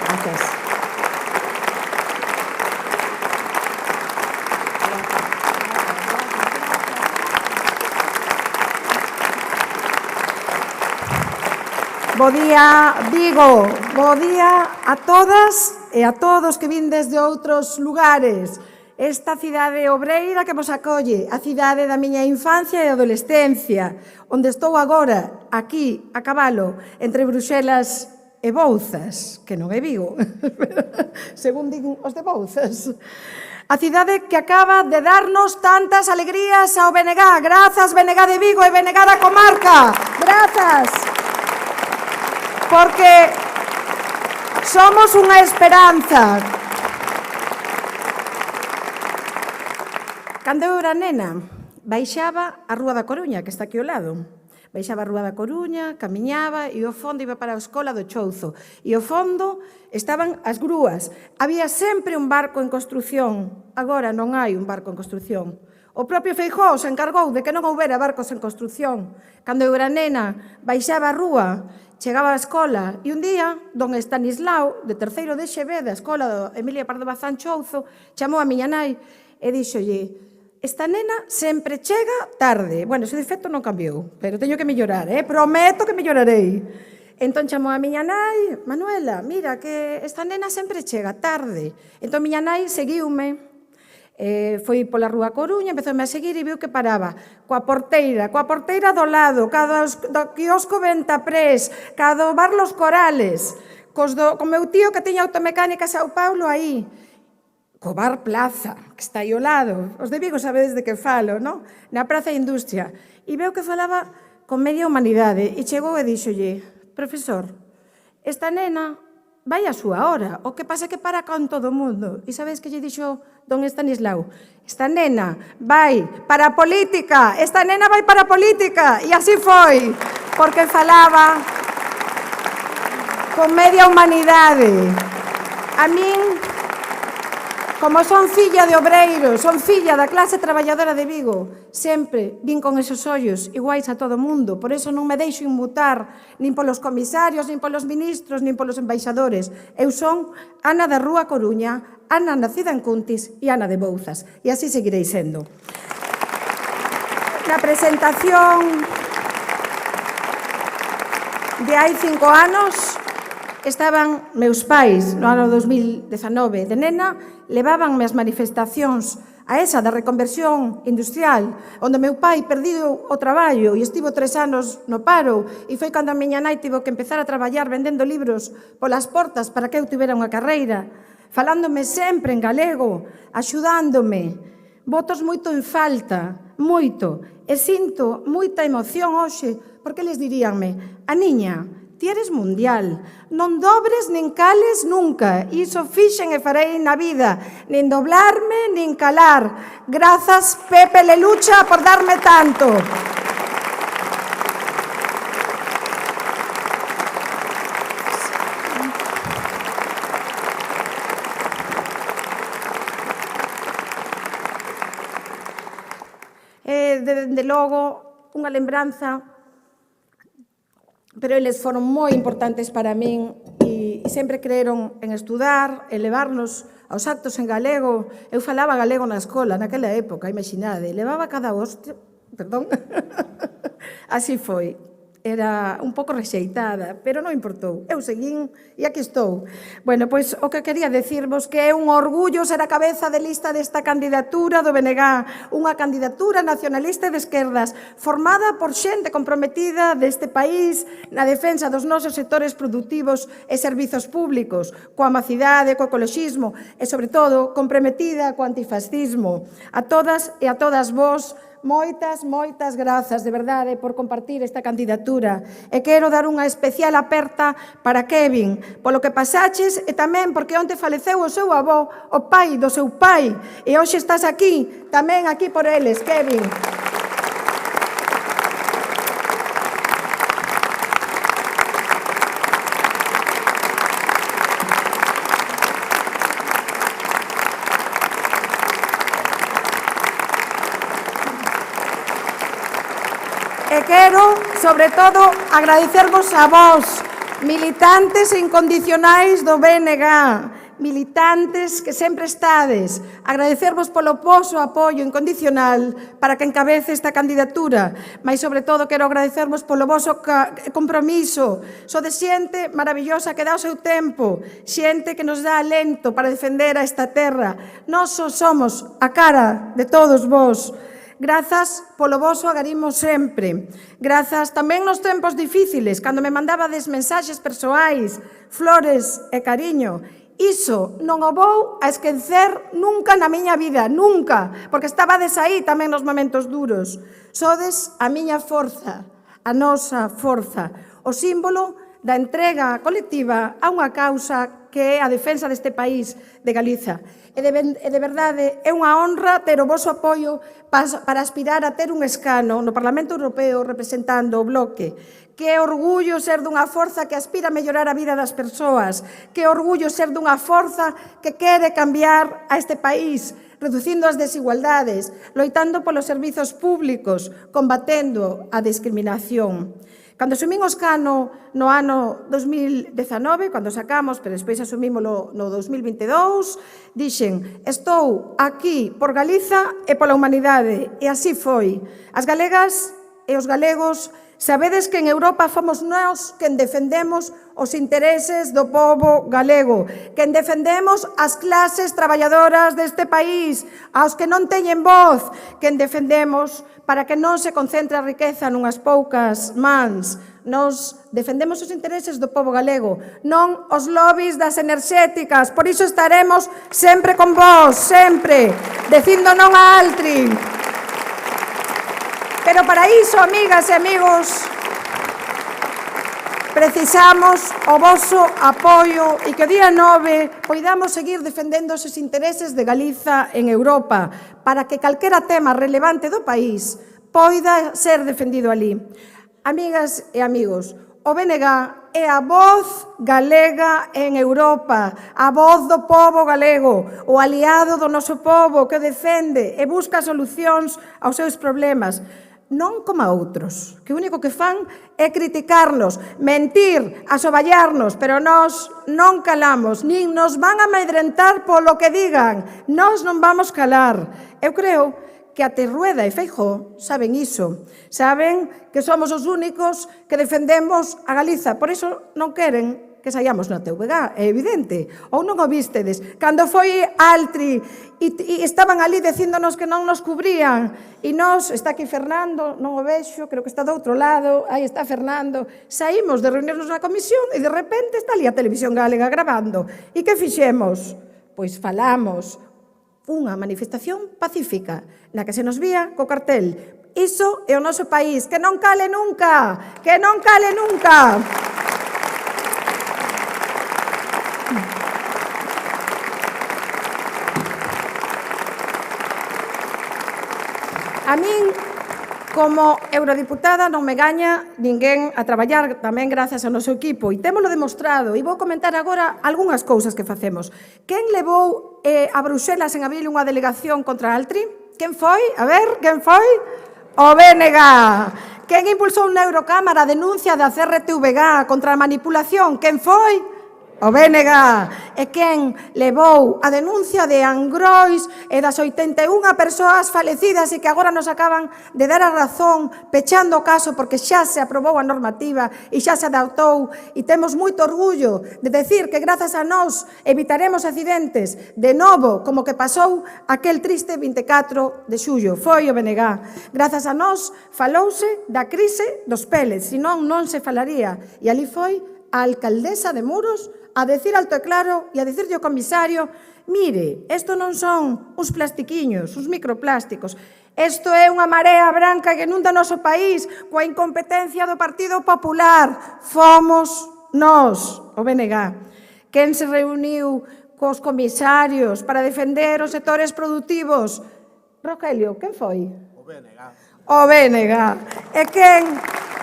Gracias. Bo día, Vigo. Bo día a todas e a todos que vindes de outros lugares. Esta cidade obreira que vos acolle, a cidade da miña infancia e adolescencia, onde estou agora, aquí, a cabalo, entre Bruxelas e Bouzas, que non é Vigo, según din os de Bouzas. A cidade que acaba de darnos tantas alegrías ao BNG. Grazas, BNG de Vigo e BNG da comarca. Grazas. Porque somos unha esperanza. Cando eu era nena, baixaba a Rúa da Coruña, que está aquí ao lado. Baixaba a Rúa da Coruña, camiñaba e ao fondo iba para a escola do Chouzo. E ao fondo estaban as grúas. Había sempre un barco en construción. Agora non hai un barco en construción. O propio Feijóo se encargou de que non houbera barcos en construción. Cando eu era nena, baixaba a rúa, chegaba á escola e un día, don Estanislao, de terceiro de XB, da escola do Emilia Pardo Bazán Chouzo, chamou a miña nai e díxolle: esta nena sempre chega tarde. Bueno, ese defecto non cambiou, pero teño que mellorar, prometo que mellorarei. Entón chamou a miña nai: Manuela, mira que esta nena sempre chega tarde. Entón miña nai seguiume, foi pola Rúa Coruña, empezoume a seguir e viu que paraba coa porteira do lado, cada do quiosco Ventaprés, cada do bar Los Corales, co meu tío que tiña automecánica Sao Paulo aí, co bar Plaza, que está aí ao lado. Os de Vigo sabedes de que falo, non? Na Praza de Industria. E veu que falaba con media humanidade e chegou e díxolle: profesor, esta nena vai a súa hora, o que pasa que para con todo o mundo. E sabedes que lle dixo don Estanislao? Esta nena vai para a política, esta nena vai para a política. E así foi, porque falaba con media humanidade. A min, como son filla de obreiros, son filla da clase traballadora de Vigo, sempre vin con esos ollos iguais a todo o mundo. Por eso non me deixo inmutar nin polos comisarios, nin polos ministros, nin polos embaixadores. Eu son Ana da Rúa Coruña, Ana nacida en Cuntis e Ana de Bouzas. E así seguirei sendo. Na presentación de hai 5 anos, estaban meus pais no ano 2019. De nena, levábanme as manifestacións a esa da reconversión industrial, onde meu pai perdiu o traballo e estivo 3 anos no paro, e foi cando a miña nai tivo que empezar a traballar vendendo libros polas portas para que eu tivera unha carreira, falándome sempre en galego, axudándome. Votos moito en falta, moito, e sinto moita emoción hoxe, porque les diríanme: a niña, ti eres mundial, non dobres nin cales nunca, iso fixen e farei na vida, nin doblarme, nin calar. Grazas, Pepe Lelucha, por darme tanto. Dende logo, unha lembranza, pero eles foron moi importantes para min e sempre creeron en estudar, en levarnos aos actos en galego. Eu falaba galego na escola naquela época, imaginade, levaba cada hostia, perdón, así foi. Era un pouco rexeitada, pero non importou. Eu seguín e aquí estou. Bueno, pois o que quería decirvos que é un orgullo ser a cabeza de lista desta candidatura do BNG, unha candidatura nacionalista e de esquerdas, formada por xente comprometida deste país na defensa dos nosos sectores productivos e servizos públicos, coa macidade, co ecoloxismo e, sobre todo, comprometida co antifascismo. A todas e a todas vos, moitas, moitas grazas, de verdade, por compartir esta candidatura. E quero dar unha especial aperta para Kevin, polo que pasaches e tamén porque onte faleceu o seu avó, o pai do seu pai, e hoxe estás aquí, tamén aquí por eles, Kevin. E quero, sobre todo, agradecervos a vos, militantes incondicionais do BNG, militantes que sempre estades, agradecervos polo voso apoio incondicional para que encabece esta candidatura, mas sobre todo quero agradecervos polo voso compromiso. Sodes xente maravillosa que dá o seu tempo, xente que nos dá alento para defender a esta terra. Nós somos a cara de todos vos. Grazas polo voso agarimo sempre. Grazas tamén nos tempos difíciles, cando me mandabades mensaxes persoais, flores e cariño. Iso non o vou a esquecer nunca na miña vida, nunca, porque estabades aí tamén nos momentos duros. Sodes a miña forza, a nosa forza, o símbolo da entrega colectiva a unha causa que é a defensa deste país de Galiza. E de verdade, é unha honra ter o voso apoio para aspirar a ter un escano no Parlamento Europeo representando o bloque. Que orgullo ser dunha forza que aspira a mellorar a vida das persoas. Que orgullo ser dunha forza que quere cambiar a este país, reducindo as desigualdades, loitando polos servizos públicos, combatendo a discriminación. Cando asumín o escano no ano 2019, cando sacamos, pero despois asumímolo no 2022, dixen, estou aquí por Galiza e pola humanidade, e así foi. As galegas e os galegos sabedes que en Europa fomos nós quen defendemos os intereses do pobo galego, quen defendemos as clases traballadoras deste país, aos que non teñen voz, quen defendemos para que non se concentre a riqueza nunhas poucas mans. Nos defendemos os intereses do pobo galego, non os lobbies das enerxéticas. Por iso estaremos sempre con vos, sempre, dicindo non a Altri. Pero para iso, amigas e amigos, precisamos o voso apoio e que o día 9 poidamos seguir defendendo os intereses de Galiza en Europa para que calquera tema relevante do país poida ser defendido ali. Amigas e amigos, o BNG é a voz galega en Europa, a voz do pobo galego, o aliado do noso pobo que defende e busca solucións aos seus problemas. Non como a outros, que o único que fan é criticarnos, mentir, asoballarnos, pero nós non calamos, nin nos van a amedrentar polo que digan, nós non vamos calar. Eu creo que até Rueda e Feijóo saben iso, saben que somos os únicos que defendemos a Galiza, por iso non queren que saiamos na TVG, é evidente, ou non o vístedes. Cando foi Altri e estaban ali dicíndonos que non nos cubrían, e nós, está aquí Fernando, non o vexo, creo que está do outro lado, aí está Fernando, saímos de reunirnos na comisión e de repente está ali a Televisión Galega grabando. E que fixemos? Pois falamos unha manifestación pacífica na que se nos vía co cartel. Iso é o noso país, que non cale nunca, que non cale nunca. A min, como eurodiputada, non me gaña ninguén a traballar tamén grazas ao noso equipo. E témolo demostrado. E vou comentar agora algunhas cousas que facemos. Quen levou a Bruxelas en abril unha delegación contra Altri? Quen foi? A ver, quen foi? O BNG. Quen impulsou na Eurocámara a denuncia da CRTVG contra a manipulación? Quen foi? O BNG. E quen levou a denuncia de Angrois e das 81 persoas falecidas e que agora nos acaban de dar a razón pechando o caso porque xa se aprobou a normativa e xa se adaptou e temos moito orgullo de decir que grazas a nós evitaremos accidentes de novo como que pasou aquel triste 24 de xullo. Foi o BNG. Grazas a nós falouse da crise dos pellets, senón non se falaría. E ali foi a alcaldesa de Muros a decir alto e claro e a decirlle ao comisario, mire, isto non son uns plastiquiños, uns microplásticos, isto é unha marea branca que inunda o noso país coa incompetencia do Partido Popular. Fomos nós, o BNG. Quen se reuniu cos comisarios para defender os sectores productivos? Rogelio, quen foi? O BNG. O BNG. E quen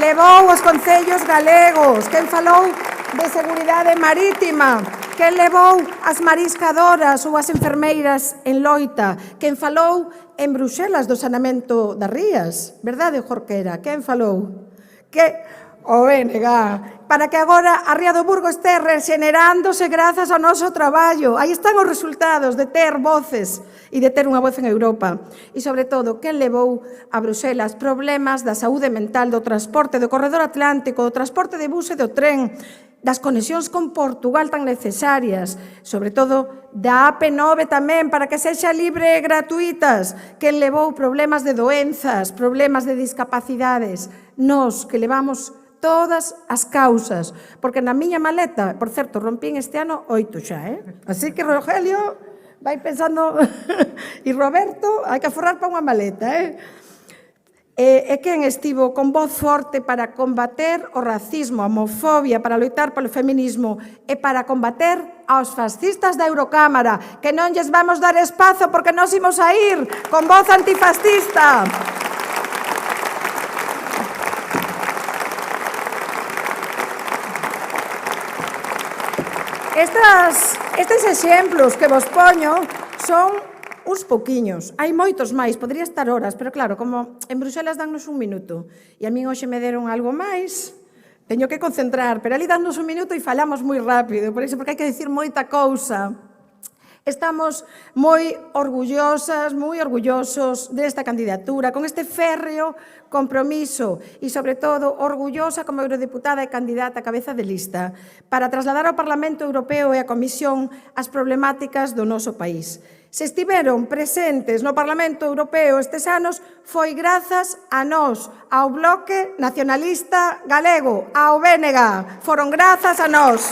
levou os concellos galegos? Quen falou de seguridade marítima? Quen levou as mariscadoras ou as enfermeiras en loita? Quen falou en Bruxelas do saneamento das rías? Verdade, Jorquera? Quen falou? O BNG, para que agora a Ría do Burgo este rexenerándose grazas ao noso traballo. Aí están os resultados de ter voces e de ter unha voz en Europa. E, sobre todo, quen levou a Bruxelas problemas da saúde mental, do transporte, do corredor atlántico, do transporte de bus e do tren, das conexións con Portugal tan necesarias, sobre todo da AP9 tamén, para que sexa libre e gratuitas, quen levou problemas de doenzas, problemas de discapacidades. Nós, que levamos todas as causas, porque na miña maleta, por certo, rompín este ano 8 xa, Así que, Rogelio, vai pensando, e Roberto, hai que aforrar para unha maleta, E quen estivo con voz forte para combater o racismo, a homofobia, para loitar polo feminismo e para combater aos fascistas da Eurocámara, que non lles vamos dar espazo porque nós imos a ir con voz antifascista. Estes exemplos que vos poño son uns pouquiños. Hai moitos máis, podría estar horas, pero claro, como en Bruxelas dannos un minuto e a min hoxe me deron algo máis, teño que concentrar, pero ali dannos un minuto e falamos moi rápido, por iso, porque hai que dicir moita cousa. Estamos moi orgullosas, moi orgullosos desta candidatura, con este férreo compromiso e, sobre todo, orgullosa como eurodeputada e candidata a cabeza de lista para trasladar ao Parlamento Europeo e á Comisión as problemáticas do noso país. Se estiveron presentes no Parlamento Europeo estes anos foi grazas a nós, ao Bloque Nacionalista Galego, ao BNG. Foron grazas a nós.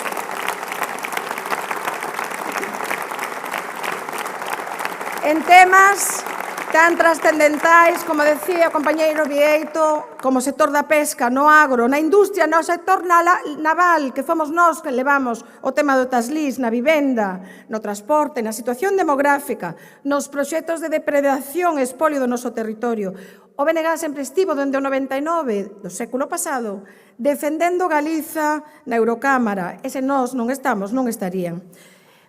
En temas tan trascendentais, como decía o compañeiro Vieito, como o sector da pesca, no agro, na industria, no sector naval, que fomos nós que levamos o tema do taslís, na vivenda, no transporte, na situación demográfica, nos proxectos de depredación e espolio do noso territorio. O BNG sempre estivo dende o 99 do século pasado defendendo Galiza na Eurocámara, e se nós non estamos, non estarían.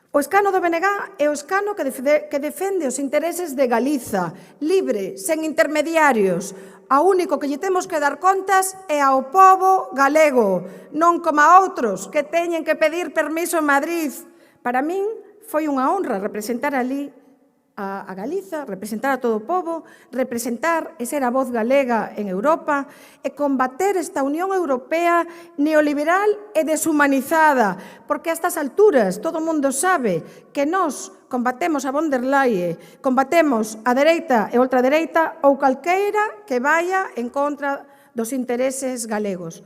O escano do BNG é o escano que defende os intereses de Galiza, libre, sen intermediarios. Ao único que lle temos que dar contas é ao pobo galego, non como a outros que teñen que pedir permiso en Madrid. Para min foi unha honra representar ali a Galiza, representar a todo o pobo, representar e ser a voz galega en Europa e combater esta Unión Europea neoliberal e deshumanizada, porque a estas alturas todo o mundo sabe que nós combatemos a von der Leyen, combatemos a dereita e a ultradereita ou calqueira que vaya en contra dos intereses galegos.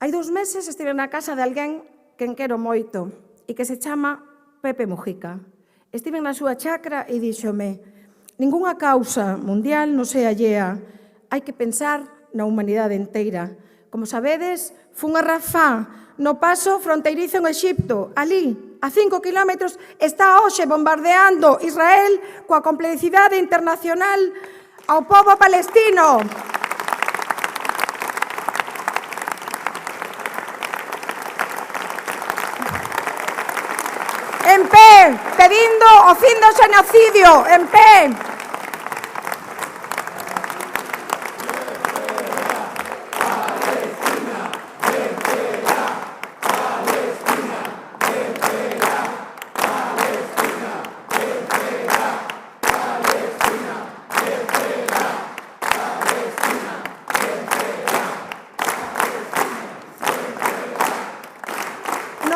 Hai 2 meses estive na casa de alguén que quero moito e que se chama Pepe Mujica. Estive na súa chacra e díxome: ningunha causa mundial non é allea, hai que pensar na humanidade inteira. Como sabedes, fun a Rafah, no paso fronteirizo en Exipto. Ali, a 5 kilómetros, está hoxe bombardeando Israel coa complicidade internacional ao pobo palestino. En pé, pedindo o fin do xenocidio, en pé.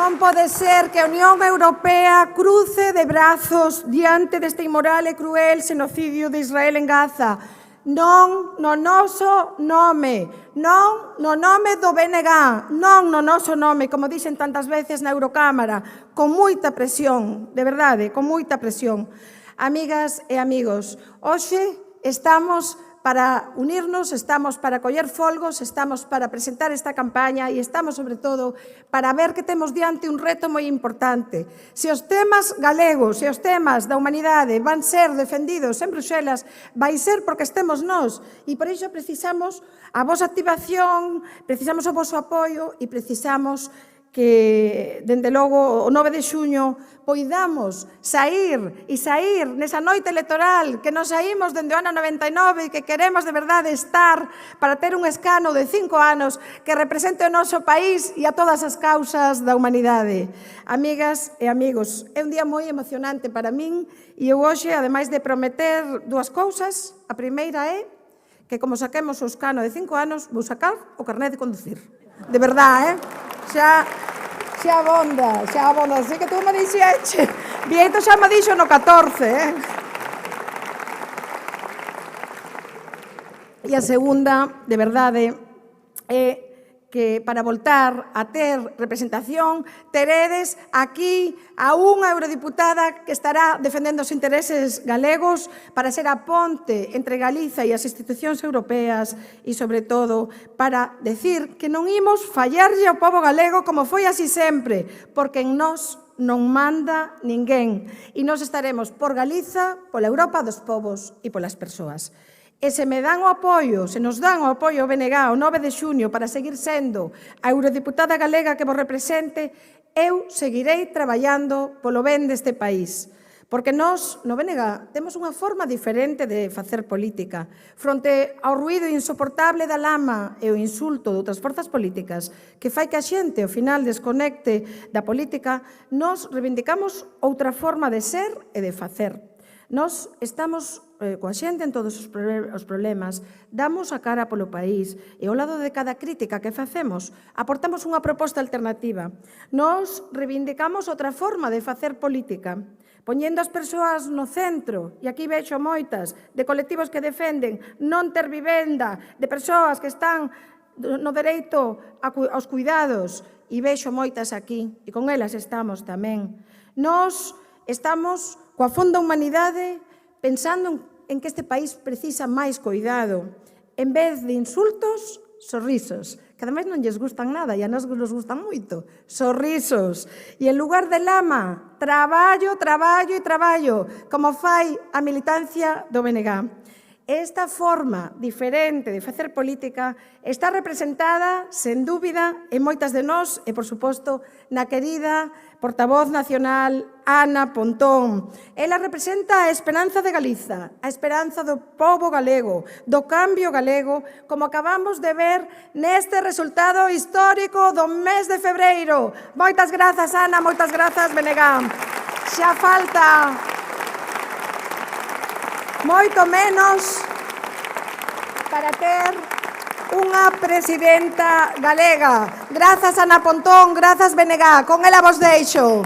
Non pode ser que a Unión Europea cruce de brazos diante deste inmoral e cruel xenocidio de Israel en Gaza. Non no noso nome, non no nome do BNG, non no noso nome, como dixen tantas veces na Eurocámara, con moita presión, de verdade, con moita presión. Amigas e amigos, hoxe estamos para unirnos, estamos para coller folgos, estamos para presentar esta campaña e estamos, sobre todo, para ver que temos diante un reto moi importante. Se os temas galegos, se os temas da humanidade van ser defendidos en Bruxelas, vai ser porque estemos nós. E por iso precisamos a vosa activación, precisamos o voso apoio e precisamos que, dende logo, o 9 de xuño, poidamos sair nesa noite electoral, que nos saímos dende o ano 99 e que queremos de verdade estar para ter un escano de 5 anos que represente o noso país e a todas as causas da humanidade. Amigas e amigos, é un día moi emocionante para min e eu hoxe, ademais de prometer dúas cousas, a primeira é que como saquemos o escano de 5 anos, vou sacar o carné de conducir. De verdade, xa abonda. Así que tú me dixeche. Vieito xa me dixo no 14, E a segunda, de verdade, é que para voltar a ter representación teredes aquí a unha eurodiputada que estará defendendo os intereses galegos para ser a ponte entre Galiza e as institucións europeas e, sobre todo, para decir que non imos fallarlle ao pobo galego como foi así sempre, porque en nós non manda ninguén e nós estaremos por Galiza, pola Europa dos povos e polas persoas. E se me dan o apoio, se nos dan o apoio ao BNG o 9 de xuño para seguir sendo a eurodiputada galega que vos represente, eu seguirei traballando polo ben deste país. Porque nós, no BNG, temos unha forma diferente de facer política. Fronte ao ruído insoportable da lama e o insulto de outras forzas políticas que fai que a xente, ao final, desconecte da política, nós reivindicamos outra forma de ser e de facer. Nós estamos coa xente en todos os problemas, damos a cara polo país e ao lado de cada crítica que facemos aportamos unha proposta alternativa. Nós reivindicamos outra forma de facer política, poñendo as persoas no centro, e aquí vexo moitas, de colectivos que defenden non ter vivenda, de persoas que están no dereito aos cuidados, e vexo moitas aquí, e con elas estamos tamén. Nós estamos coa Fonda Humanidade pensando en que este país precisa máis cuidado. En vez de insultos, sorrisos, que ademais non lles gustan nada e a nós nos gustan moito. Sorrisos. E en lugar de lama, traballo, como fai a militancia do BNG. Esta forma diferente de facer política está representada, sen dúbida, en moitas de nós e, por suposto, na querida portavoz nacional Ana Pontón. Ela representa a esperanza de Galiza, a esperanza do pobo galego, do cambio galego, como acabamos de ver neste resultado histórico do mes de febreiro. Moitas grazas, Ana, moitas grazas, BNG. Xa falta moito menos para ter unha presidenta galega. Grazas, Ana Pontón, grazas, BNG. Con ela vos deixo.